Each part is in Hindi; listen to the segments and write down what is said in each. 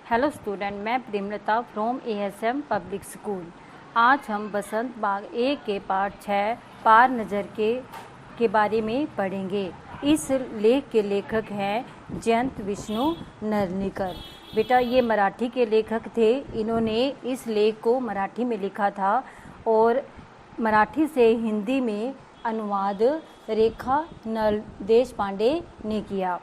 हेलो स्टूडेंट, मैं Premlata from ASM public school. आज हम बसंत बाग ए के पाठ 6 पार नज़र के बारे में पढ़ेंगे। इस लेख के लेखक हैं जयंत विष्णु नरनीकर। बेटा, ये मराठी के लेखक थे। इन्होंने इस लेख को मराठी में लिखा था और मराठी से हिंदी में अनुवाद रेखा नल देशपांडे ने किया।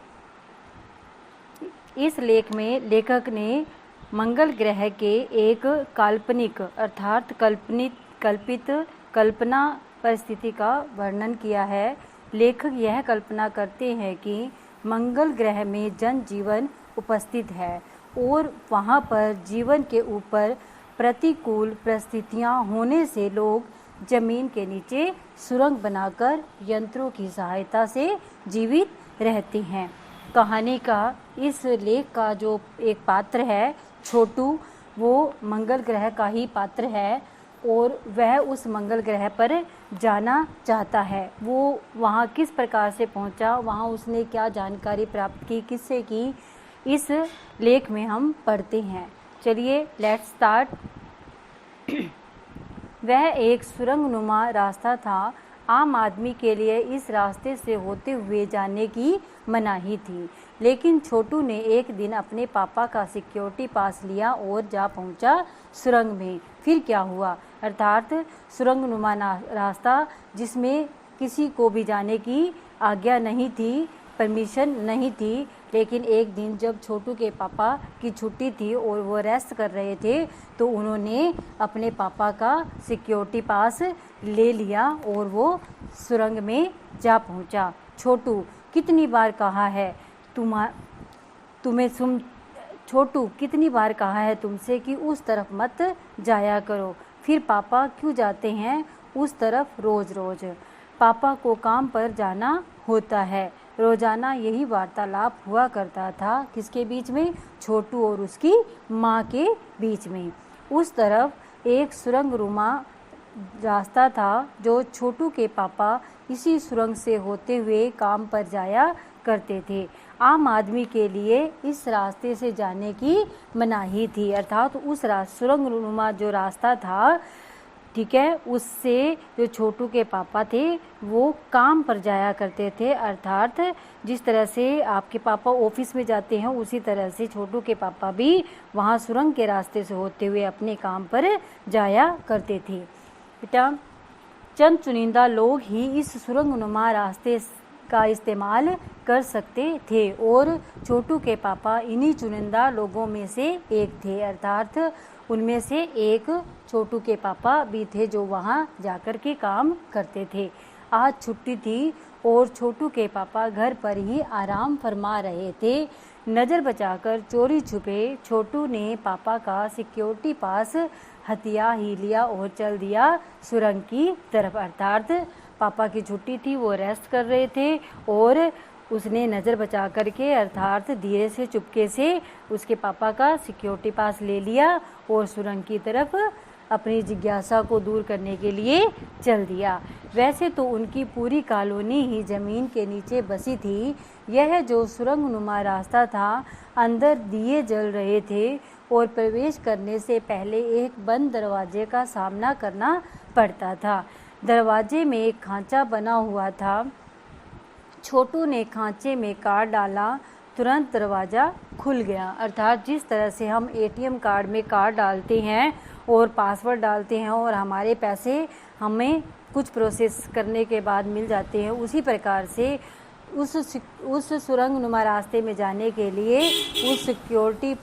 इस लेख में लेखक ने मंगल ग्रह के एक काल्पनिक अर्थात कल्पित कल्पना परिस्थिति का वर्णन किया है। लेखक यह कल्पना करते हैं कि मंगल ग्रह में जनजीवन उपस्थित है और वहां पर जीवन के ऊपर प्रतिकूल परिस्थितियां होने से लोग जमीन के नीचे सुरंग बनाकर यंत्रों की सहायता से जीवित रहते हैं। कहानी का इस लेख का जो एक पात्र है छोटू, वो मंगल ग्रह का ही पात्र है और वह उस मंगल ग्रह पर जाना चाहता है। वो वहाँ किस प्रकार से पहुँचा, वहाँ उसने क्या जानकारी प्राप्त की, किससे की, इस लेख में हम पढ़ते हैं। चलिए लेट्स स्टार्ट। वह एक सुरंगनुमा रास्ता था। आम आदमी के लिए इस रास्ते से होते हुए जाने की मनाही थी, लेकिन छोटू ने एक दिन अपने पापा का सिक्योरिटी पास लिया और जा पहुंचा सुरंग में। फिर क्या हुआ? अर्थात सुरंगनुमा रास्ता जिसमें किसी को भी जाने की आज्ञा नहीं थी, परमिशन नहीं थी। लेकिन एक दिन जब छोटू के पापा की छुट्टी थी और वो रेस्ट कर रहे थे, तो उन्होंने अपने पापा का सिक्योरिटी पास ले लिया और वो सुरंग में जा पहुंचा। छोटू, कितनी बार कहा है छोटू, कितनी बार कहा है तुमसे कि उस तरफ मत जाया करो। फिर पापा क्यों जाते हैं उस तरफ रोज रोज? पापा को काम पर जाना होता है। रोजाना यही वार्तालाप हुआ करता था। किसके बीच में? छोटू और उसकी माँ के बीच में। उस तरफ एक सुरंगनुमा रास्ता था जो छोटू के पापा इसी सुरंग से होते हुए काम पर जाया करते थे। आम आदमी के लिए इस रास्ते से जाने की मनाही थी, अर्थात उस सुरंगनुमा जो रास्ता था, ठीक है, उससे जो छोटू के पापा थे वो काम पर जाया करते थे। अर्थात जिस तरह से आपके पापा ऑफिस में जाते हैं, उसी तरह से छोटू के पापा भी वहाँ सुरंग के रास्ते से होते हुए अपने काम पर जाया करते थे। बेटा, चंद चुनिंदा लोग ही इस सुरंगनुमा रास्ते का इस्तेमाल कर सकते थे और छोटू के पापा इन्हीं चुनिंदा लोगों में से एक थे। अर्थात उनमें से एक छोटू के पापा भी थे जो वहाँ जाकर के काम करते थे। आज छुट्टी थी और छोटू के पापा घर पर ही आराम फरमा रहे थे। नज़र बचाकर चोरी छुपे छोटू ने पापा का सिक्योरिटी पास हथिया ही लिया और चल दिया सुरंग की तरफ। अर्थात पापा की छुट्टी थी, वो रेस्ट कर रहे थे और उसने नज़र बचा करके अर्थात धीरे से चुपके से उसके पापा का सिक्योरिटी पास ले लिया और सुरंग की तरफ अपनी जिज्ञासा को दूर करने के लिए चल दिया। वैसे तो उनकी पूरी कॉलोनी ही ज़मीन के नीचे बसी थी। यह जो सुरंगनुमा रास्ता था, अंदर दिए जल रहे थे और प्रवेश करने से पहले एक बंद दरवाजे का सामना करना पड़ता था। दरवाजे में एक खांचा बना हुआ था। छोटू ने खांचे में कार्ड डाला, तुरंत दरवाज़ा खुल गया। अर्थात जिस तरह से हम ATM कार्ड में कार्ड डालते हैं और पासवर्ड डालते हैं और हमारे पैसे हमें कुछ प्रोसेस करने के बाद मिल जाते हैं, उसी प्रकार से उस सुरंगनुमा रास्ते में जाने के लिए उस सिक्योरिटी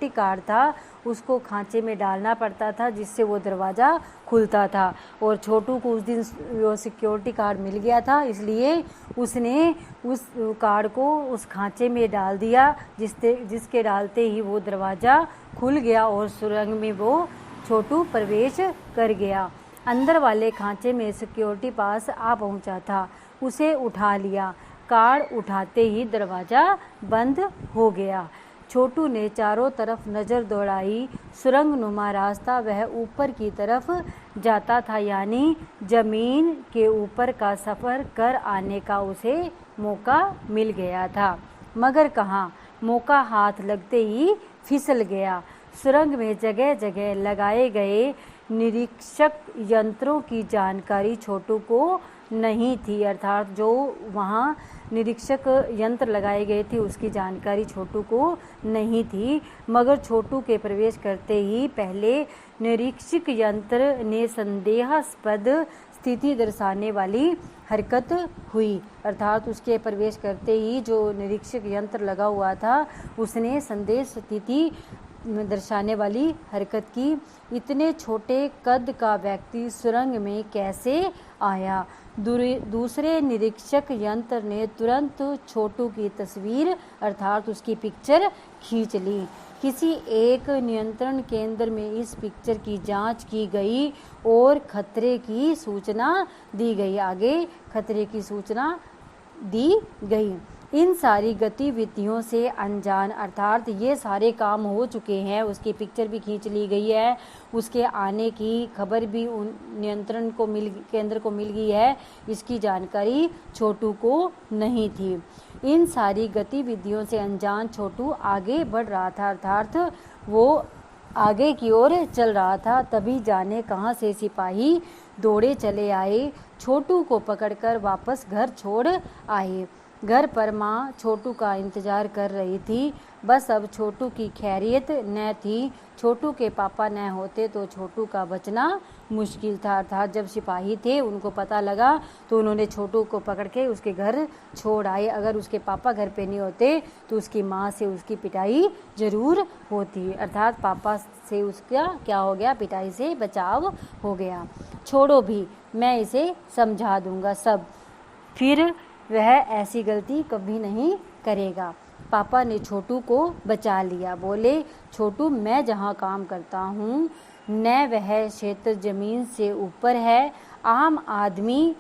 कार्ड था उसको खांचे में डालना पड़ता था, जिससे वो दरवाज़ा खुलता था। और छोटू को उस दिन वो सिक्योरिटी कार्ड मिल गया था, इसलिए उसने उस कार्ड को उस खांचे में डाल दिया, जिसके डालते ही वो दरवाज़ा खुल गया और सुरंग में वो छोटू प्रवेश कर गया। अंदर वाले खांचे में सिक्योरिटी पास आ पहुंचा था। उसे उठा लिया। कार्ड उठाते ही दरवाज़ा बंद हो गया। छोटू ने चारों तरफ नज़र दौड़ाई। सुरंगनुमा रास्ता वह ऊपर की तरफ जाता था, यानी ज़मीन के ऊपर का सफ़र कर आने का उसे मौका मिल गया था। मगर कहाँ? मौका हाथ लगते ही फिसल गया। सुरंग में जगह जगह लगाए गए निरीक्षक यंत्रों की जानकारी छोटू को नहीं थी, अर्थात जो वहाँ निरीक्षक यंत्र लगाए गए थे उसकी जानकारी छोटू को नहीं थी। मगर छोटू के प्रवेश करते ही पहले निरीक्षक यंत्र ने संदेहास्पद स्थिति दर्शाने वाली हरकत हुई, अर्थात उसके प्रवेश करते ही जो निरीक्षक यंत्र लगा हुआ था उसने संदेश स्थिति दर्शाने वाली हरकत की। इतने छोटे कद का व्यक्ति सुरंग में कैसे आया? दूसरे निरीक्षक यंत्र ने तुरंत छोटू की तस्वीर अर्थात उसकी पिक्चर खींच ली। किसी एक नियंत्रण केंद्र में इस पिक्चर की जांच की गई और खतरे की सूचना दी गई। आगे खतरे की सूचना दी गई। इन सारी गतिविधियों से अनजान, अर्थात ये सारे काम हो चुके हैं, उसकी पिक्चर भी खींच ली गई है, उसके आने की खबर भी उन नियंत्रण को केंद्र को मिल गई है, इसकी जानकारी छोटू को नहीं थी। इन सारी गतिविधियों से अनजान छोटू आगे बढ़ रहा था, अर्थात वो आगे की ओर चल रहा था। तभी जाने कहाँ से सिपाही दौड़े चले आए, छोटू को पकड़कर वापस घर छोड़ आए। घर पर माँ छोटू का इंतजार कर रही थी। बस अब छोटू की खैरियत न थी। छोटू के पापा न होते तो छोटू का बचना मुश्किल था, अर्थात जब सिपाही थे उनको पता लगा तो उन्होंने छोटू को पकड़ के उसके घर छोड़ आए। अगर उसके पापा घर पे नहीं होते तो उसकी माँ से उसकी पिटाई जरूर होती, अर्थात पापा से उसका क्या हो गया, पिटाई से बचाव हो गया। छोड़ो भी, मैं इसे समझा दूंगा सब, फिर वह ऐसी गलती कभी नहीं करेगा। पापा ने छोटू को बचा लिया। बोले, छोटू मैं जहाँ काम करता हूँ न वह क्षेत्र जमीन से ऊपर है। आम आदमी,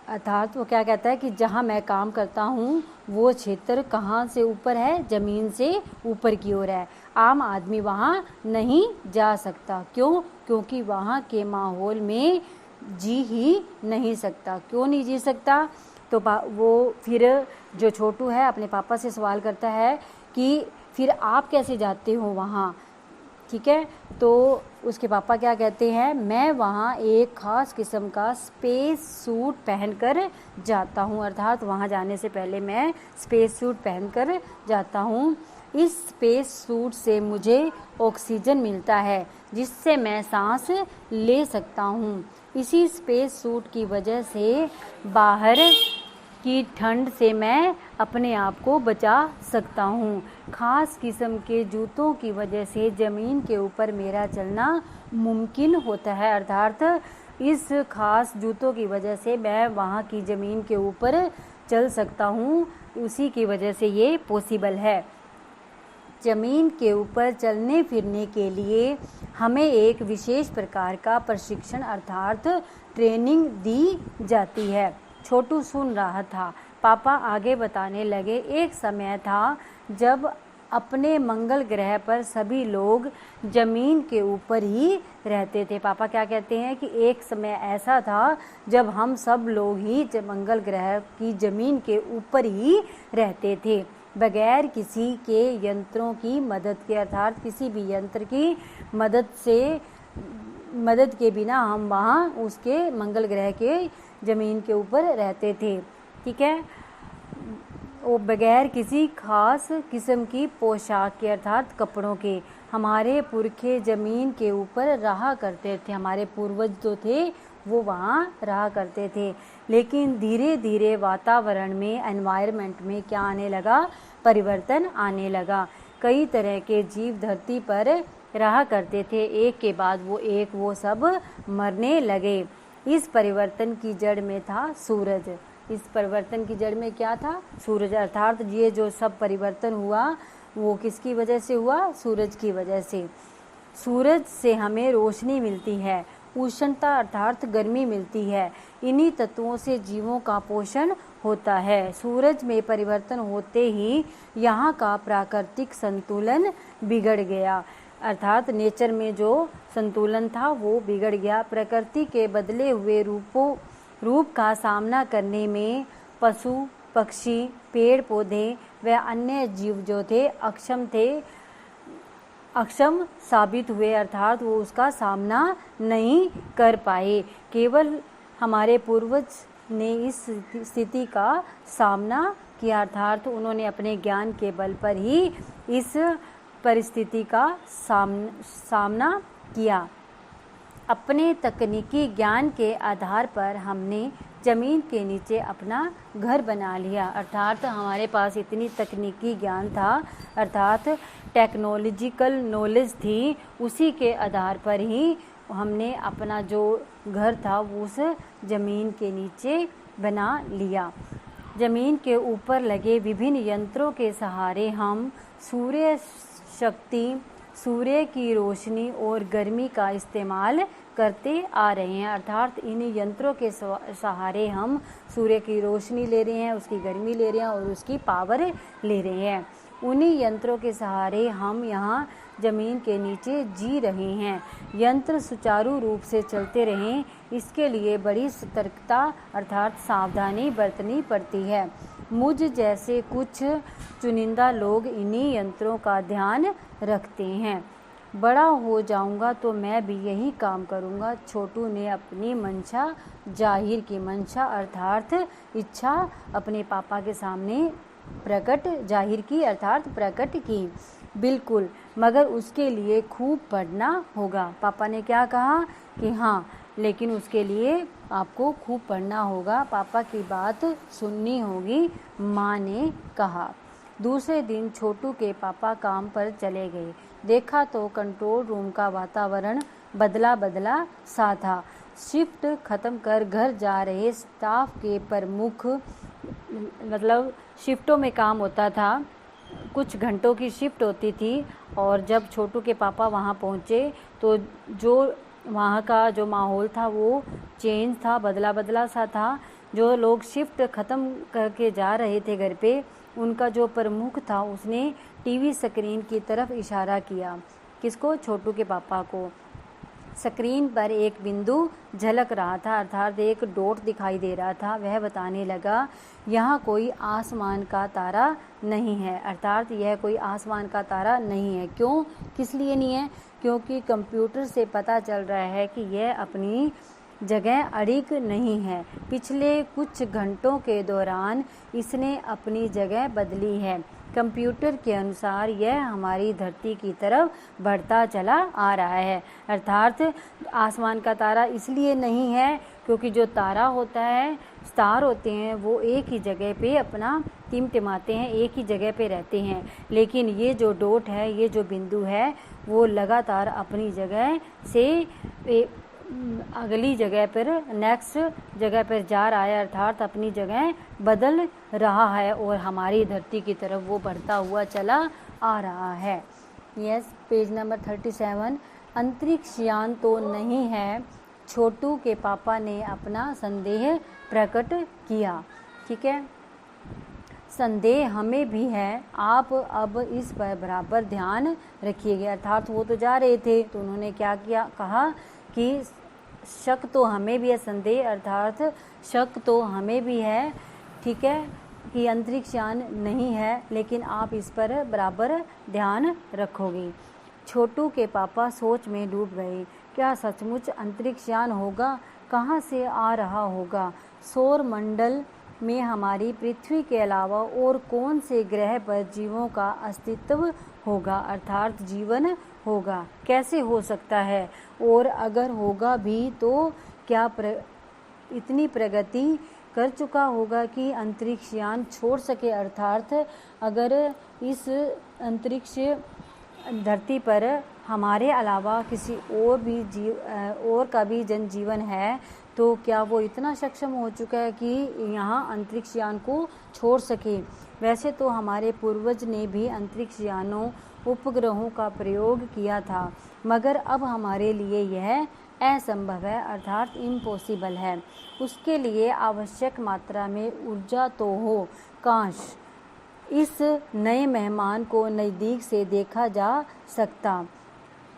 अर्थात वो क्या कहता है कि जहाँ मैं काम करता हूँ वो क्षेत्र कहाँ से ऊपर है, जमीन से ऊपर की ओर है। आम आदमी वहाँ नहीं जा सकता। क्यों? क्योंकि वहाँ के माहौल में जी ही नहीं सकता। क्यों नहीं जी सकता? तो वो फिर जो छोटू है अपने पापा से सवाल करता है कि फिर आप कैसे जाते हो वहाँ, ठीक है? तो उसके पापा क्या कहते हैं, मैं वहाँ एक ख़ास किस्म का स्पेस सूट पहनकर जाता हूँ, अर्थात वहाँ जाने से पहले मैं स्पेस सूट पहनकर जाता हूँ। इस स्पेस सूट से मुझे ऑक्सीजन मिलता है जिससे मैं सांस ले सकता हूँ। इसी स्पेस सूट की वजह से बाहर की ठंड से मैं अपने आप को बचा सकता हूँ। ख़ास किस्म के जूतों की वजह से ज़मीन के ऊपर मेरा चलना मुमकिन होता है, अर्थात इस ख़ास जूतों की वजह से मैं वहाँ की ज़मीन के ऊपर चल सकता हूँ, उसी की वजह से ये पॉसिबल है। ज़मीन के ऊपर चलने फिरने के लिए हमें एक विशेष प्रकार का प्रशिक्षण अर्थात ट्रेनिंग दी जाती है। छोटू सुन रहा था। पापा आगे बताने लगे, एक समय था जब अपने मंगल ग्रह पर सभी लोग ज़मीन के ऊपर ही रहते थे। पापा क्या कहते हैं कि एक समय ऐसा था जब हम सब लोग ही मंगल ग्रह की ज़मीन के ऊपर ही रहते थे, बगैर किसी के यंत्रों की मदद के, अर्थात किसी भी यंत्र की मदद के बिना हम वहाँ उसके मंगल ग्रह के ज़मीन के ऊपर रहते थे, ठीक है? वो बगैर किसी खास किस्म की पोशाक के अर्थात कपड़ों के हमारे पुरखे ज़मीन के ऊपर रहा करते थे। हमारे पूर्वज जो थे वो वहाँ रहा करते थे। लेकिन धीरे धीरे वातावरण में, एनवायरनमेंट में क्या आने लगा, परिवर्तन आने लगा। कई तरह के जीव धरती पर रहा करते थे, एक के बाद वो सब मरने लगे। इस परिवर्तन की जड़ में था सूरज। इस परिवर्तन की जड़ में क्या था? सूरज, अर्थात ये जो सब परिवर्तन हुआ वो किसकी वजह से हुआ? सूरज की वजह से। सूरज से हमें रोशनी मिलती है, उष्णता अर्थात गर्मी मिलती है। इन्हीं तत्वों से जीवों का पोषण होता है। सूरज में परिवर्तन होते ही यहाँ का प्राकृतिक संतुलन बिगड़ गया, अर्थात नेचर में जो संतुलन था वो बिगड़ गया। प्रकृति के बदले हुए रूप का सामना करने में पशु पक्षी, पेड़ पौधे व अन्य जीव जो थे अक्षम साबित हुए, अर्थात वो उसका सामना नहीं कर पाए। केवल हमारे पूर्वज ने इस स्थिति का सामना किया, अर्थात उन्होंने अपने ज्ञान के बल पर ही इस परिस्थिति का सामना किया। अपने तकनीकी ज्ञान के आधार पर हमने ज़मीन के नीचे अपना घर बना लिया, अर्थात हमारे पास इतनी तकनीकी ज्ञान था, अर्थात टेक्नोलॉजिकल नॉलेज थी, उसी के आधार पर ही हमने अपना जो घर था वो उस ज़मीन के नीचे बना लिया। ज़मीन के ऊपर लगे विभिन्न यंत्रों के सहारे हम सूर्य शक्ति, सूर्य की रोशनी और गर्मी का इस्तेमाल करते आ रहे हैं, अर्थात इन यंत्रों के सहारे हम सूर्य की रोशनी ले रहे हैं, उसकी गर्मी ले रहे हैं और उसकी पावर ले रहे हैं। उन्हीं यंत्रों के सहारे हम यहाँ ज़मीन के नीचे जी रहे हैं। यंत्र सुचारू रूप से चलते रहें, इसके लिए बड़ी सतर्कता अर्थात सावधानी बरतनी पड़ती है। मुझ जैसे कुछ चुनिंदा लोग इन्हीं यंत्रों का ध्यान रखते हैं। बड़ा हो जाऊंगा तो मैं भी यही काम करूंगा, छोटू ने अपनी मंशा जाहिर की। मंशा अर्थात इच्छा अपने पापा के सामने जाहिर की, अर्थात प्रकट की। बिल्कुल, मगर उसके लिए खूब पढ़ना होगा। पापा ने क्या कहा कि हाँ, लेकिन उसके लिए आपको खूब पढ़ना होगा, पापा की बात सुननी होगी, माँ ने कहा। दूसरे दिन छोटू के पापा काम पर चले गए। देखा तो कंट्रोल रूम का वातावरण बदला बदला सा था। शिफ्ट ख़त्म कर घर जा रहे स्टाफ के प्रमुख, मतलब शिफ्टों में काम होता था, कुछ घंटों की शिफ्ट होती थी, और जब छोटू के पापा वहाँ पहुँचे तो जो वहाँ का जो माहौल था वो चेंज था, बदला बदला सा था। जो लोग शिफ्ट ख़त्म करके जा रहे थे घर पे, उनका जो प्रमुख था उसने टीवी स्क्रीन की तरफ इशारा किया। किसको? छोटू के पापा को। स्क्रीन पर एक बिंदु झलक रहा था, अर्थात एक डॉट दिखाई दे रहा था। वह बताने लगा, यहाँ कोई आसमान का तारा नहीं है, अर्थात यह कोई आसमान का तारा नहीं है। क्यों? किस लिए नहीं है? क्योंकि कंप्यूटर से पता चल रहा है कि यह अपनी जगह अड़िग नहीं है। पिछले कुछ घंटों के दौरान इसने अपनी जगह बदली है। कंप्यूटर के अनुसार यह हमारी धरती की तरफ बढ़ता चला आ रहा है, अर्थात आसमान का तारा इसलिए नहीं है क्योंकि जो तारा होता है, स्टार होते हैं, वो एक ही जगह पे अपना टिमटिमाते हैं, एक ही जगह पे रहते हैं। लेकिन ये जो डॉट है, ये जो बिंदु है, वो लगातार अपनी जगह से अगली जगह पर, नेक्स्ट जगह पर जा रहा है, अर्थात अपनी जगह बदल रहा है और हमारी धरती की तरफ वो बढ़ता हुआ चला आ रहा है। Yes, page number 37। अंतरिक्ष यान तो नहीं है, छोटू के पापा ने अपना संदेह प्रकट किया। ठीक है, संदेह हमें भी है, आप अब इस पर बराबर ध्यान रखिएगा। अर्थात वो तो जा रहे थे तो उन्होंने क्या किया, कहा कि शक तो हमें भी है, संदेह अर्थात शक तो हमें भी है, ठीक है, कि अंतरिक्ष यान नहीं है, लेकिन आप इस पर बराबर ध्यान रखोगे। छोटू के पापा सोच में डूब गए। क्या सचमुच अंतरिक्ष यान होगा? कहाँ से आ रहा होगा? सौर मंडल में हमारी पृथ्वी के अलावा और कौन से ग्रह पर जीवों का अस्तित्व होगा, अर्थात जीवन होगा? कैसे हो सकता है? और अगर होगा भी तो क्या इतनी प्रगति कर चुका होगा कि अंतरिक्ष यान छोड़ सके, अर्थात अगर इस अंतरिक्ष धरती पर हमारे अलावा किसी और का भी जनजीवन है, तो क्या वो इतना सक्षम हो चुका है कि यहाँ अंतरिक्ष यान को छोड़ सके? वैसे तो हमारे पूर्वज ने भी अंतरिक्ष यानों, उपग्रहों का प्रयोग किया था, मगर अब हमारे लिए यह असंभव है, अर्थात इम्पॉसिबल है। उसके लिए आवश्यक मात्रा में ऊर्जा तो हो। काश इस नए मेहमान को नज़दीक से देखा जा सकता।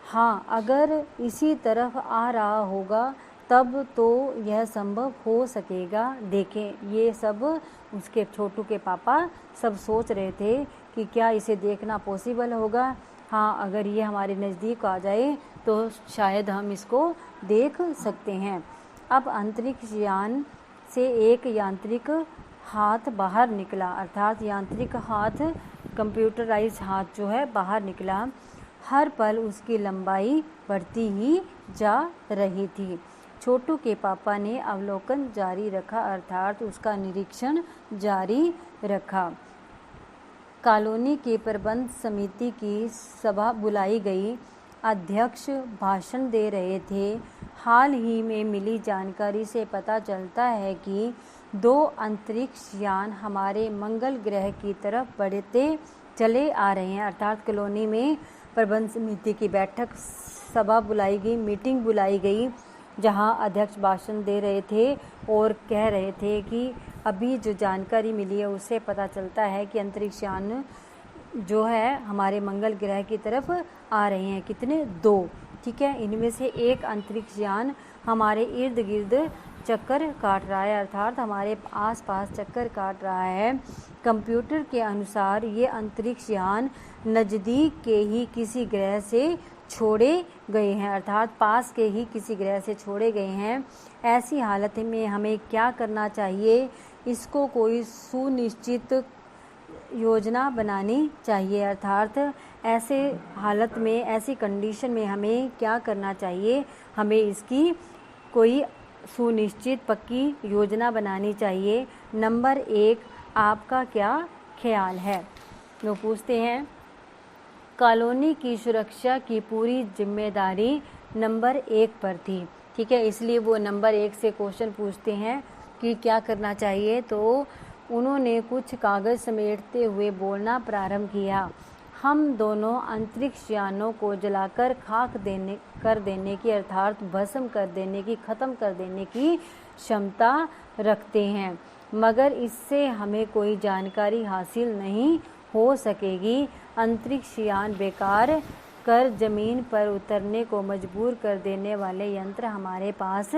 हाँ, अगर इसी तरफ आ रहा होगा तब तो यह संभव हो सकेगा। देखें, ये सब उसके छोटू के पापा सब सोच रहे थे कि क्या इसे देखना पॉसिबल होगा। हाँ, अगर ये हमारे नज़दीक आ जाए तो शायद हम इसको देख सकते हैं। अब अंतरिक्ष यान से एक यांत्रिक हाथ बाहर निकला, अर्थात यांत्रिक हाथ, कंप्यूटराइज हाथ जो है बाहर निकला। हर पल उसकी लंबाई बढ़ती ही जा रही थी। छोटू के पापा ने अवलोकन जारी रखा, अर्थात उसका निरीक्षण जारी रखा। कॉलोनी के प्रबंध समिति की सभा बुलाई गई। अध्यक्ष भाषण दे रहे थे। हाल ही में मिली जानकारी से पता चलता है कि 2 अंतरिक्ष यान हमारे मंगल ग्रह की तरफ बढ़ते चले आ रहे हैं। अर्थात कॉलोनी में प्रबंध समिति की बैठक, सभा बुलाई गई, मीटिंग बुलाई गई, जहां अध्यक्ष भाषण दे रहे थे और कह रहे थे कि अभी जो जानकारी मिली है उससे पता चलता है कि अंतरिक्ष यान जो है हमारे मंगल ग्रह की तरफ आ रहे हैं। कितने? 2। ठीक है, इनमें से एक अंतरिक्ष यान हमारे इर्द गिर्द चक्कर काट रहा है, अर्थात हमारे आसपास चक्कर काट रहा है। कंप्यूटर के अनुसार ये अंतरिक्ष यान नज़दीक के ही किसी ग्रह से छोड़े गए हैं, अर्थात पास के ही किसी ग्रह से छोड़े गए हैं। ऐसी हालत में हमें क्या करना चाहिए? इसको कोई सुनिश्चित योजना बनानी चाहिए, अर्थात ऐसे हालत में, ऐसी कंडीशन में हमें क्या करना चाहिए? हमें इसकी कोई सुनिश्चित पक्की योजना बनानी चाहिए। नंबर 1, आपका क्या ख्याल है? वो पूछते हैं। कॉलोनी की सुरक्षा की पूरी जिम्मेदारी नंबर 1 पर थी। ठीक है, इसलिए वो नंबर 1 से क्वेश्चन पूछते हैं कि क्या करना चाहिए। तो उन्होंने कुछ कागज़ समेटते हुए बोलना प्रारंभ किया। हम दोनों अंतरिक्ष यानों को जलाकर खाक कर देने की, अर्थात भस्म कर देने की, ख़त्म कर देने की क्षमता रखते हैं, मगर इससे हमें कोई जानकारी हासिल नहीं हो सकेगी। अंतरिक्ष यान बेकार कर ज़मीन पर उतरने को मजबूर कर देने वाले यंत्र हमारे पास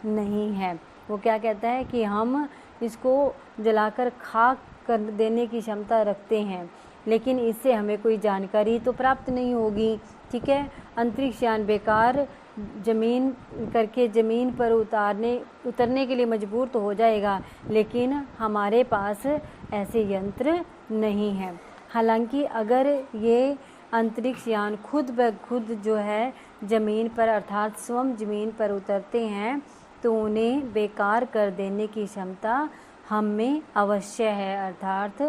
नहीं है। वो क्या कहता है कि हम इसको जलाकर खाक कर देने की क्षमता रखते हैं, लेकिन इससे हमें कोई जानकारी तो प्राप्त नहीं होगी। ठीक है, अंतरिक्ष यान बेकार ज़मीन करके ज़मीन पर उतरने के लिए मजबूर तो हो जाएगा, लेकिन हमारे पास ऐसे यंत्र नहीं हैं। हालांकि अगर ये अंतरिक्ष यान खुद ब खुद जो है ज़मीन पर, अर्थात स्वयं ज़मीन पर उतरते हैं, तो उन्हें बेकार कर देने की क्षमता हम में अवश्य है। अर्थात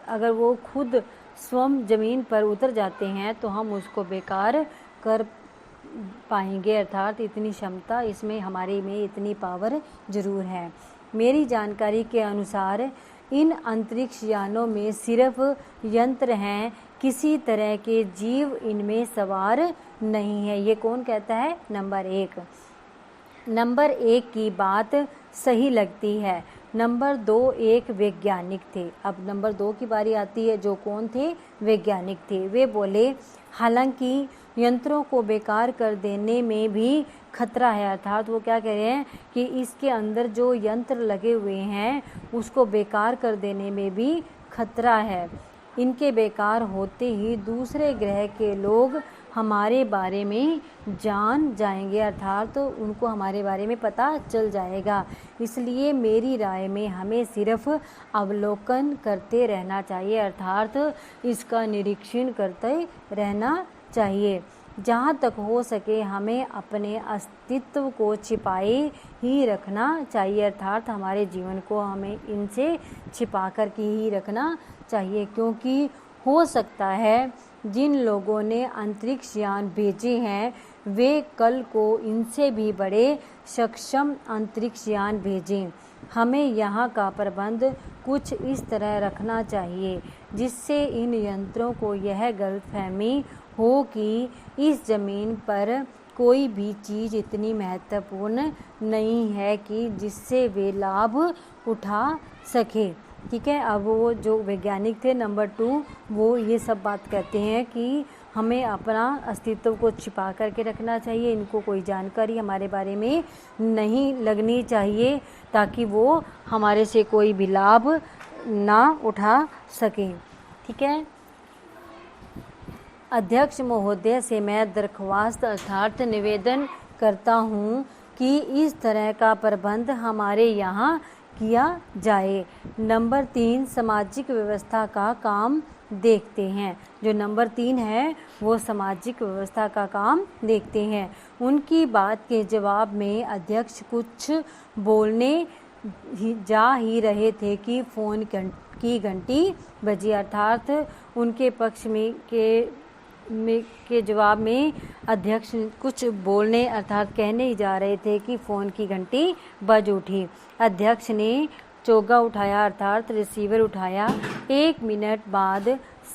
अगर वो खुद स्वयं ज़मीन पर उतर जाते हैं तो हम उसको बेकार कर पाएंगे, अर्थात इतनी क्षमता इसमें, हमारे में इतनी पावर ज़रूर है। मेरी जानकारी के अनुसार इन अंतरिक्ष यानों में सिर्फ यंत्र हैं, किसी तरह के जीव इनमें सवार नहीं है। ये कौन कहता है? नंबर 1। नंबर 1 की बात सही लगती है। नंबर 2 एक वैज्ञानिक थे। अब नंबर 2 की बारी आती है, जो कौन थे? वैज्ञानिक थे। वे बोले, हालांकि यंत्रों को बेकार कर देने में भी खतरा है, अर्थात वो क्या कह रहे हैं कि इसके अंदर जो यंत्र लगे हुए हैं उसको बेकार कर देने में भी खतरा है। इनके बेकार होते ही दूसरे ग्रह के लोग हमारे बारे में जान जाएंगे, अर्थात तो उनको हमारे बारे में पता चल जाएगा। इसलिए मेरी राय में हमें सिर्फ अवलोकन करते रहना चाहिए, अर्थात इसका निरीक्षण करते रहना चाहिए। जहाँ तक हो सके हमें अपने अस्तित्व को छिपाए ही रखना चाहिए, अर्थात हमारे जीवन को हमें इनसे छिपा कर के ही रखना चाहिए, क्योंकि हो सकता है जिन लोगों ने अंतरिक्ष यान भेजे हैं वे कल को इनसे भी बड़े सक्षम अंतरिक्ष यान भेजें। हमें यहाँ का प्रबंध कुछ इस तरह रखना चाहिए जिससे इन यंत्रों को यह गलतफहमी हो कि इस ज़मीन पर कोई भी चीज़ इतनी महत्वपूर्ण नहीं है कि जिससे वे लाभ उठा सके। ठीक है। अब वो जो वैज्ञानिक थे नंबर 2, वो ये सब बात कहते हैं कि हमें अपना अस्तित्व को छिपा करके रखना चाहिए, इनको कोई जानकारी हमारे बारे में नहीं लगनी चाहिए, ताकि वो हमारे से कोई भी लाभ ना उठा सकें। ठीक है। अध्यक्ष महोदय से मैं दरख्वास्त अर्थात निवेदन करता हूँ कि इस तरह का प्रबंध हमारे यहाँ किया जाए। नंबर 3 सामाजिक व्यवस्था का काम देखते हैं। जो नंबर 3 है वो सामाजिक व्यवस्था का काम देखते हैं। उनकी बात के जवाब में अध्यक्ष कुछ बोलने जा ही रहे थे कि फ़ोन की घंटी बजी, अर्थात उनके पक्ष में के जवाब में अध्यक्ष कुछ बोलने अर्थात कहने ही जा रहे थे कि फ़ोन की घंटी बज उठी। अध्यक्ष ने चोगा उठाया अर्थात रिसीवर उठाया। 1 मिनट बाद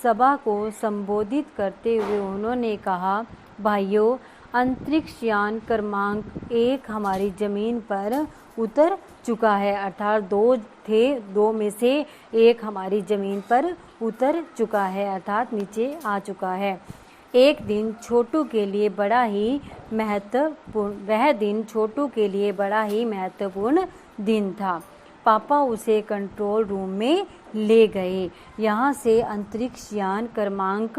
सभा को संबोधित करते हुए उन्होंने कहा, भाइयों, अंतरिक्ष यान क्रमांक 1 हमारी ज़मीन पर उतर चुका है, अर्थात 2 थे, 2 में से 1 हमारी ज़मीन पर उतर चुका है, अर्थात नीचे आ चुका है। एक दिन छोटू के लिए बड़ा ही महत्वपूर्ण दिन था। पापा उसे कंट्रोल रूम में ले गए। यहाँ से अंतरिक्ष यान क्रमांक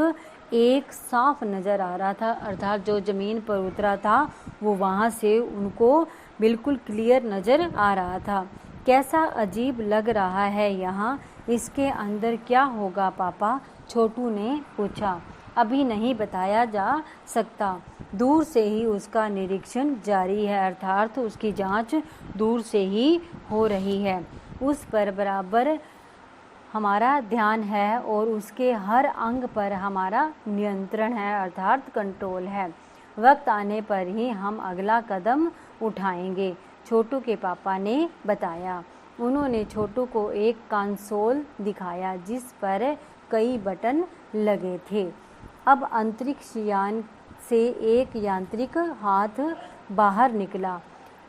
1 साफ नज़र आ रहा था, अर्थात जो ज़मीन पर उतरा था वो वहाँ से उनको बिल्कुल क्लियर नज़र आ रहा था। कैसा अजीब लग रहा है यहाँ, इसके अंदर क्या होगा पापा? छोटू ने पूछा। अभी नहीं बताया जा सकता, दूर से ही उसका निरीक्षण जारी है, अर्थात उसकी जांच दूर से ही हो रही है। उस पर बराबर हमारा ध्यान है और उसके हर अंग पर हमारा नियंत्रण है, अर्थात कंट्रोल है। वक्त आने पर ही हम अगला कदम उठाएंगे, छोटू के पापा ने बताया। उन्होंने छोटू को एक कंसोल दिखाया जिस पर कई बटन लगे थे। अब अंतरिक्ष यान से एक यांत्रिक हाथ बाहर निकला।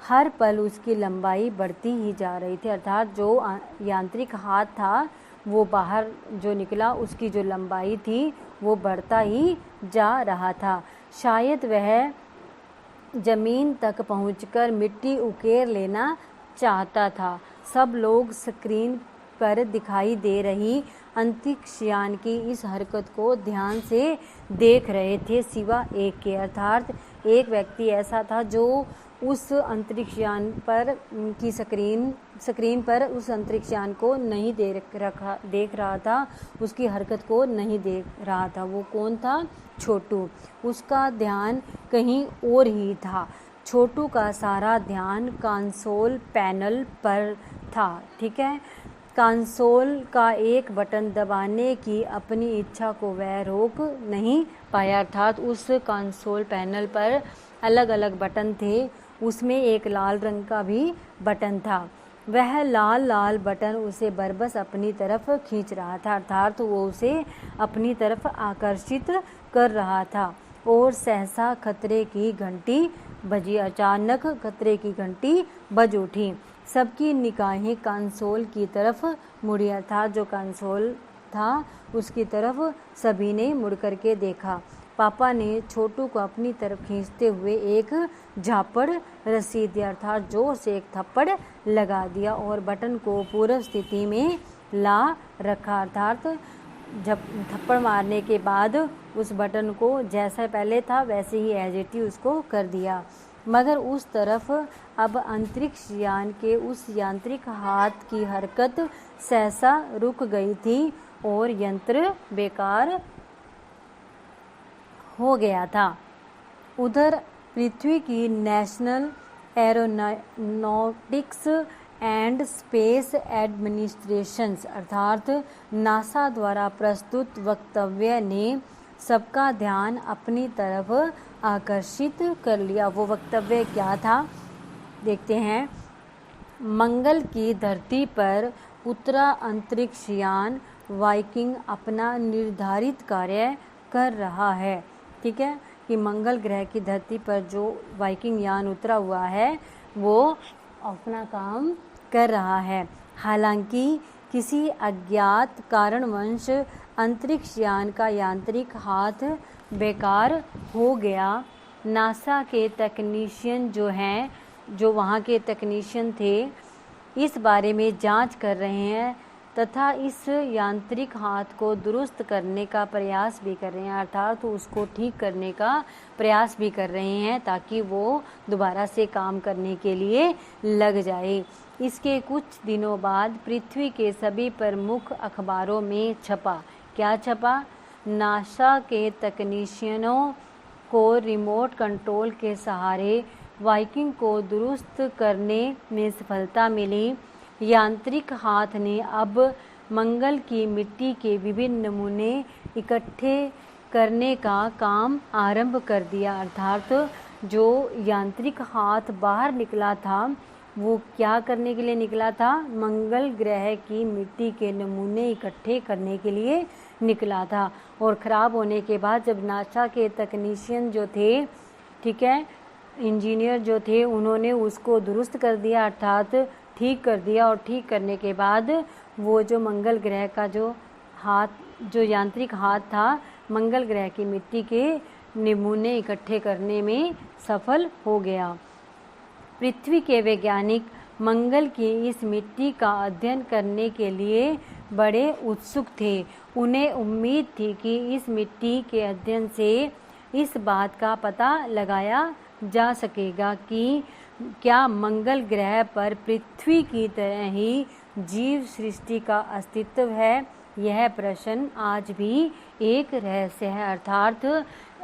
हर पल उसकी लंबाई बढ़ती ही जा रही थी, अर्थात जो यांत्रिक हाथ था वो बाहर जो निकला उसकी जो लंबाई थी वो बढ़ता ही जा रहा था। शायद वह जमीन तक पहुंचकर मिट्टी उकेर लेना चाहता था। सब लोग स्क्रीन पर दिखाई दे रही अंतरिक्ष यान की इस हरकत को ध्यान से देख रहे थे, सिवा एक के, अर्थात एक व्यक्ति ऐसा था जो उस अंतरिक्ष यान पर की स्क्रीन पर उस अंतरिक्ष यान को नहीं देख रहा था, उसकी हरकत को नहीं देख रहा था। वो कौन था? छोटू। उसका ध्यान कहीं और ही था। छोटू का सारा ध्यान कंसोल पैनल पर था। ठीक है। कंसोल का एक बटन दबाने की अपनी इच्छा को वह रोक नहीं पाया, अर्थात उस कंसोल पैनल पर अलग अलग बटन थे, उसमें एक लाल रंग का भी बटन था। वह लाल बटन उसे बरबस अपनी तरफ खींच रहा था, अर्थात वो उसे अपनी तरफ आकर्षित कर रहा था। और सहसा खतरे की घंटी बजी। अचानक खतरे की घंटी बज उठी। सबकी निगाहें कंसोल की तरफ मुड़ी, अर्थात जो कंसोल था उसकी तरफ सभी ने मुड़ करके देखा। पापा ने छोटू को अपनी तरफ खींचते हुए एक झापड़ रसी दिया, अर्थात जोर से एक थप्पड़ लगा दिया और बटन को पूर्व स्थिति में ला रखा, अर्थात जब थप्पड़ मारने के बाद उस बटन को जैसा पहले था वैसे ही एज इट इज उसको कर दिया। मगर उस तरफ अब अंतरिक्ष यान के उस यांत्रिक हाथ की हरकत सहसा रुक गई थी और यंत्र बेकार हो गया था। उधर पृथ्वी की national aeronautics and space administration अर्थात नासा द्वारा प्रस्तुत वक्तव्य ने सबका ध्यान अपनी तरफ आकर्षित कर लिया। वो वक्तव्य क्या था देखते हैं। मंगल की धरती पर उतरा अंतरिक्ष यान वाइकिंग अपना निर्धारित कार्य कर रहा है। ठीक है कि मंगल ग्रह की धरती पर जो वाइकिंग यान उतरा हुआ है वो अपना काम कर रहा है। हालांकि किसी अज्ञात कारणवश अंतरिक्ष यान का यांत्रिक हाथ बेकार हो गया। नासा के टेक्नीशियन जो वहाँ के टेक्नीशियन थे, इस बारे में जांच कर रहे हैं तथा इस यांत्रिक हाथ को दुरुस्त करने का प्रयास भी कर रहे हैं, अर्थात उसको ठीक करने का प्रयास भी कर रहे हैं ताकि वो दोबारा से काम करने के लिए लग जाए। इसके कुछ दिनों बाद पृथ्वी के सभी प्रमुख अखबारों में छपा। क्या छपा? नासा के तकनीशियनों को रिमोट कंट्रोल के सहारे वाइकिंग को दुरुस्त करने में सफलता मिली। यांत्रिक हाथ ने अब मंगल की मिट्टी के विभिन्न नमूने इकट्ठे करने का काम आरंभ कर दिया। अर्थात जो यांत्रिक हाथ बाहर निकला था वो क्या करने के लिए निकला था? मंगल ग्रह की मिट्टी के नमूने इकट्ठे करने के लिए निकला था। और ख़राब होने के बाद जब नासा के तकनीशियन जो थे, ठीक है, इंजीनियर जो थे, उन्होंने उसको दुरुस्त कर दिया, अर्थात ठीक कर दिया। और ठीक करने के बाद वो जो मंगल ग्रह का जो यांत्रिक हाथ था, मंगल ग्रह की मिट्टी के नमूने इकट्ठे करने में सफल हो गया। पृथ्वी के वैज्ञानिक मंगल की इस मिट्टी का अध्ययन करने के लिए बड़े उत्सुक थे। उन्हें उम्मीद थी कि इस मिट्टी के अध्ययन से इस बात का पता लगाया जा सकेगा कि क्या मंगल ग्रह पर पृथ्वी की तरह ही जीव सृष्टि का अस्तित्व है। यह प्रश्न आज भी एक रहस्य है, अर्थात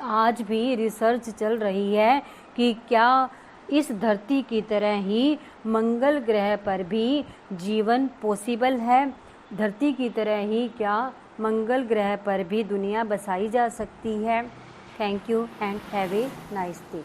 आज भी रिसर्च चल रही है कि क्या इस धरती की तरह ही मंगल ग्रह पर भी जीवन पॉसिबल है। धरती की तरह ही क्या मंगल ग्रह पर भी दुनिया बसाई जा सकती है। Thank you and have a nice day.